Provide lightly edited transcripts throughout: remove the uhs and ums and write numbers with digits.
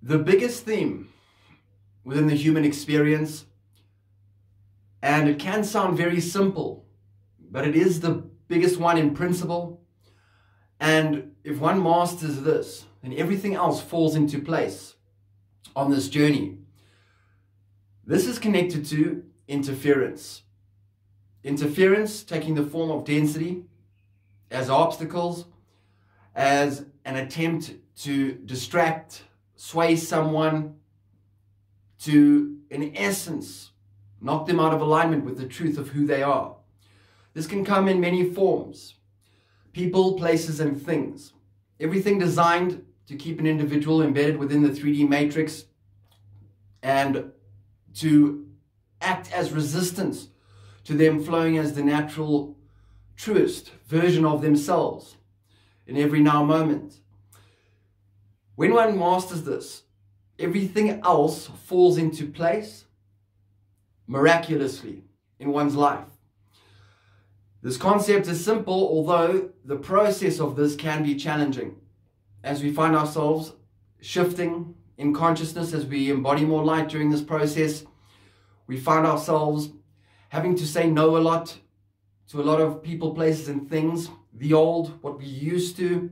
The biggest theme within the human experience, and it can sound very simple, but it is the biggest one in principle. And if one masters this, then everything else falls into place on this journey. This is connected to interference. Interference taking the form of density, as obstacles, as an attempt to distract, sway someone, to, in essence, knock them out of alignment with the truth of who they are. This can come in many forms: people, places, and things. Everything designed to keep an individual embedded within the 3D matrix and to act as resistance to them flowing as the natural, truest version of themselves in every now moment. When one masters this, everything else falls into place miraculously in one's life. This concept is simple, although the process of this can be challenging, as we find ourselves shifting in consciousness as we embody more light during this process. We find ourselves having to say no a lot to a lot of people, places, and things. The old, what we used to,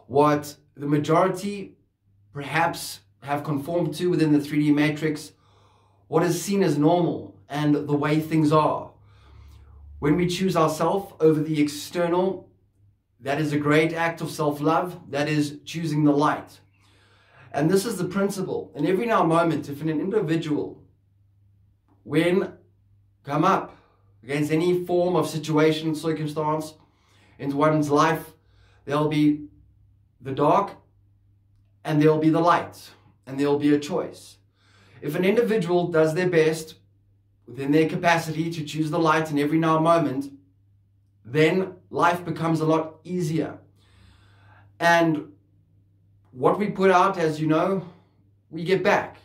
what the majority perhaps have conformed to within the 3D matrix, what is seen as normal and the way things are. When we choose ourselves over the external, that is a great act of self-love. That is choosing the light. And this is the principle. And every now and moment, if an individual, when come up against any form of situation, circumstance into one's life, there'll be the dark and there'll be the light, and there'll be a choice. If an individual does their best within their capacity to choose the light in every now and moment, then life becomes a lot easier. And what we put out, as you know, we get back.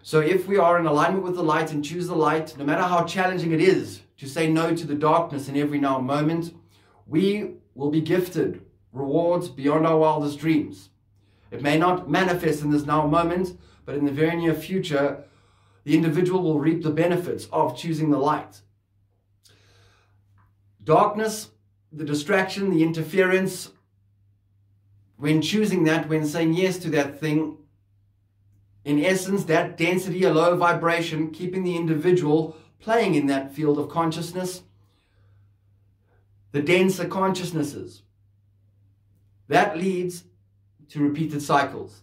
So if we are in alignment with the light and choose the light, no matter how challenging it is to say no to the darkness in every now and moment, we will be gifted rewards beyond our wildest dreams. It may not manifest in this now moment, but in the very near future, the individual will reap the benefits of choosing the light. Darkness, the distraction, the interference, when choosing that, when saying yes to that thing, in essence, that density, a low vibration, keeping the individual playing in that field of consciousness, the denser consciousnesses, that leads to repeated cycles.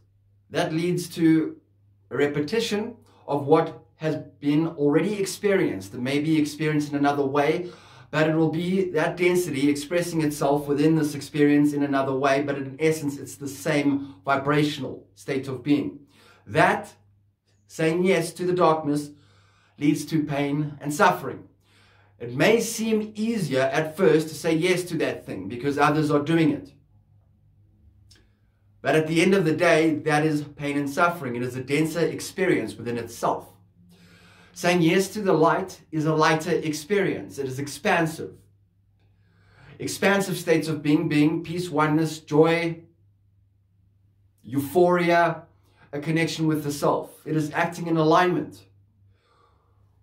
That leads to a repetition of what has been already experienced. It may be experienced in another way, but it will be that density expressing itself within this experience in another way, but in essence, it's the same vibrational state of being. That, saying yes to the darkness, leads to pain and suffering. It may seem easier at first to say yes to that thing because others are doing it. But at the end of the day, that is pain and suffering. It is a denser experience within itself. Saying yes to the light is a lighter experience. It is expansive. Expansive states of being peace, oneness, joy, euphoria, a connection with the self. It is acting in alignment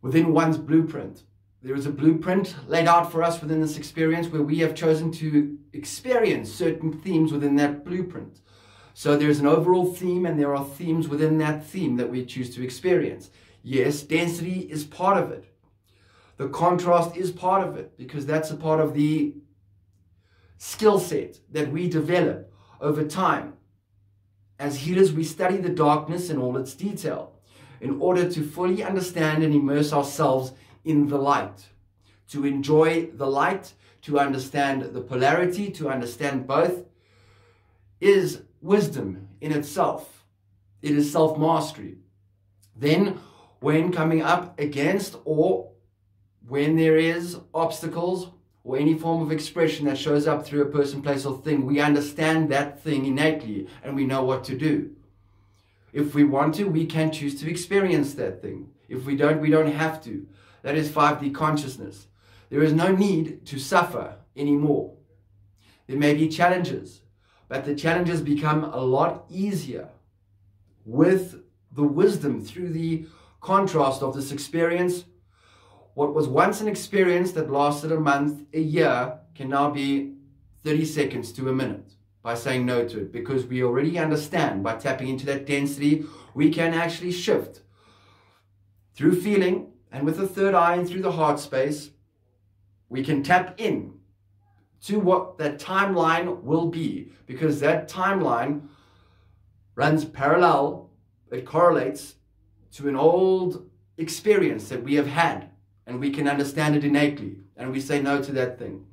within one's blueprint. There is a blueprint laid out for us within this experience where we have chosen to experience certain themes within that blueprint. So there's an overall theme, and there are themes within that theme that we choose to experience. Yes, density is part of it. The contrast is part of it, because that's a part of the skill set that we develop over time. As healers, we study the darkness in all its detail in order to fully understand and immerse ourselves in the light, to enjoy the light, to understand the polarity, to understand both, is wisdom in itself. It is self-mastery. Then, when coming up against, or when there is obstacles or any form of expression that shows up through a person, place, or thing, we understand that thing innately and we know what to do. If we want to, we can choose to experience that thing. If we don't have to. That is 5D consciousness. There is no need to suffer anymore. There may be challenges, but the challenges become a lot easier with the wisdom through the contrast of this experience. What was once an experience that lasted a month, a year, can now be 30 seconds to a minute by saying no to it, because we already understand by tapping into that density, we can actually shift through feeling, and with the third eye and through the heart space, we can tap in to what that timeline will be, because that timeline runs parallel, it correlates to an old experience that we have had, and we can understand it innately, and we say no to that thing.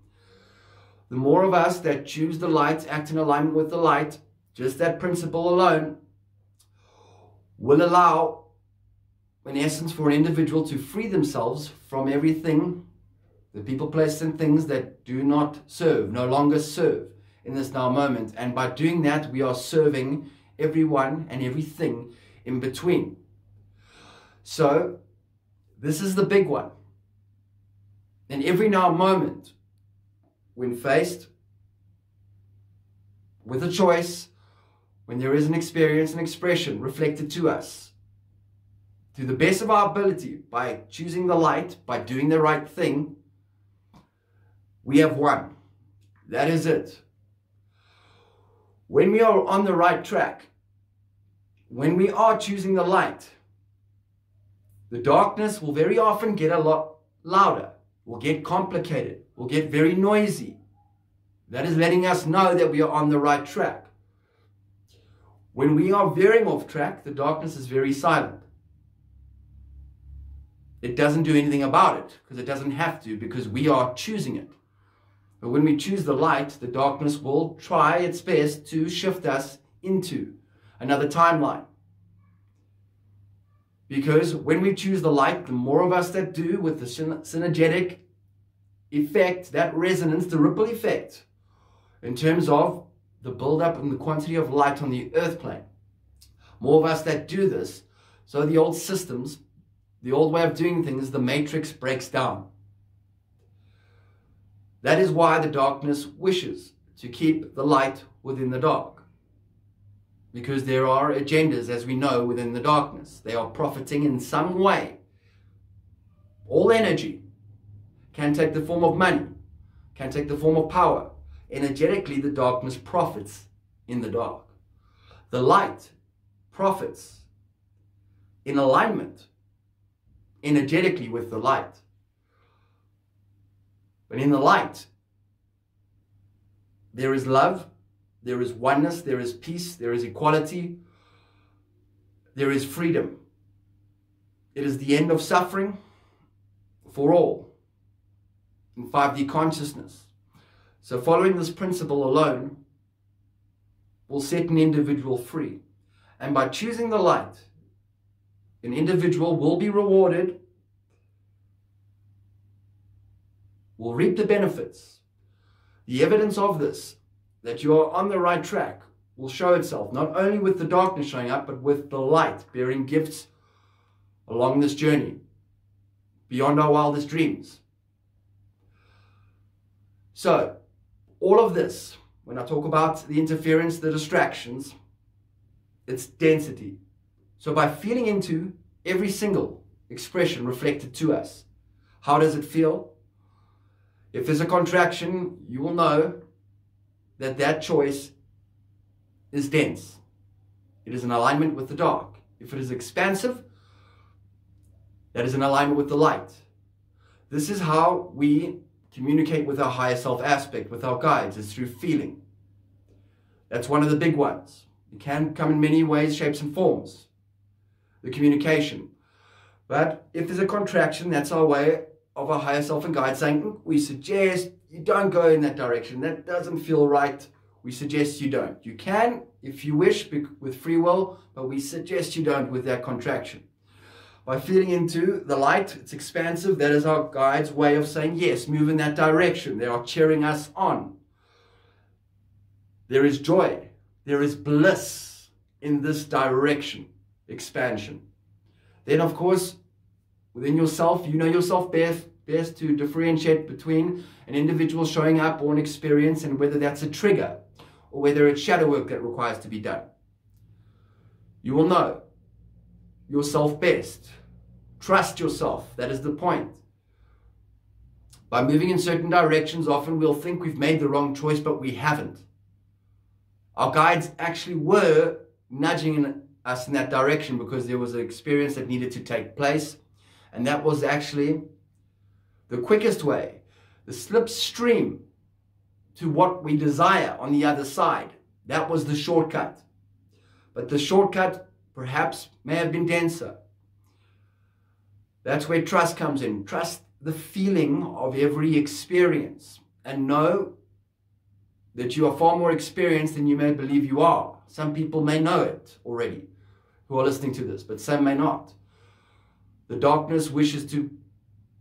The more of us that choose the light, act in alignment with the light, just that principle alone will allow, in essence, for an individual to free themselves from everything, the people, places, and things that do not serve, no longer serve in this now moment. And by doing that, we are serving everyone and everything in between. So, this is the big one. In every now moment, when faced with a choice, when there is an experience, an expression reflected to us, to the best of our ability, by choosing the light, by doing the right thing, we have won. That is it. When we are on the right track, when we are choosing the light, the darkness will very often get a lot louder, will get complicated, will get very noisy. That is letting us know that we are on the right track. When we are veering off track, the darkness is very silent. It doesn't do anything about it, because it doesn't have to, because we are choosing it. But when we choose the light, the darkness will try its best to shift us into another timeline. Because when we choose the light, the more of us that do, with the synergetic effect, that resonance, the ripple effect, in terms of the build-up and the quantity of light on the earth plane, more of us that do this, so the old systems, the old way of doing things, the matrix breaks down. That is why the darkness wishes to keep the light within the dark. Because there are agendas, as we know, within the darkness. They are profiting in some way. All energy can take the form of money, can take the form of power. Energetically, the darkness profits in the dark. The light profits in alignment energetically with the light. But in the light, there is love, there is oneness, there is peace, there is equality, there is freedom. It is the end of suffering for all in 5D consciousness. So following this principle alone will set an individual free. And by choosing the light, an individual will be rewarded, will reap the benefits. The evidence of this, that you are on the right track, will show itself not only with the darkness showing up, but with the light bearing gifts along this journey, beyond our wildest dreams. So, all of this, when I talk about the interference, the distractions, it's density. So by feeling into every single expression reflected to us, how does it feel? If there's a contraction, you will know that that choice is dense. It is in alignment with the dark. If it is expansive, that is in alignment with the light. This is how we communicate with our higher self aspect, with our guides, is through feeling. That's one of the big ones. It can come in many ways, shapes, and forms, the communication. But if there's a contraction, that's our way of our higher self and guide saying, we suggest you don't go in that direction. That doesn't feel right. We suggest you don't. You can, if you wish, with free will, but we suggest you don't with that contraction. By feeling into the light, it's expansive. That is our guide's way of saying, yes, move in that direction. They are cheering us on. There is joy. There is bliss in this direction, expansion. Then, of course, within yourself, you know yourself best to differentiate between an individual showing up or an experience and whether that's a trigger or whether it's shadow work that requires to be done. You will know yourself best. Trust yourself. That is the point. By moving in certain directions, often we'll think we've made the wrong choice, but we haven't. Our guides actually were nudging us in that direction because there was an experience that needed to take place. And that was actually the quickest way, the slipstream to what we desire on the other side. That was the shortcut. But the shortcut perhaps may have been denser. That's where trust comes in. Trust the feeling of every experience and know that you are far more experienced than you may believe you are. Some people may know it already who are listening to this, but some may not. The darkness wishes to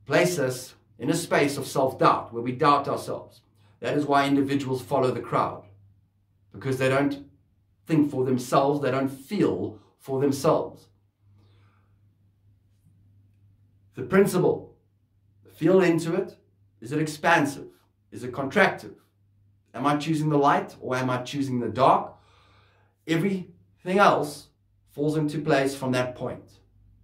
place us in a space of self-doubt where we doubt ourselves. That is why individuals follow the crowd, because they don't think for themselves, they don't feel for themselves. The principle, feel into it. Is it expansive? Is it contractive? Am I choosing the light or am I choosing the dark? Everything else falls into place from that point.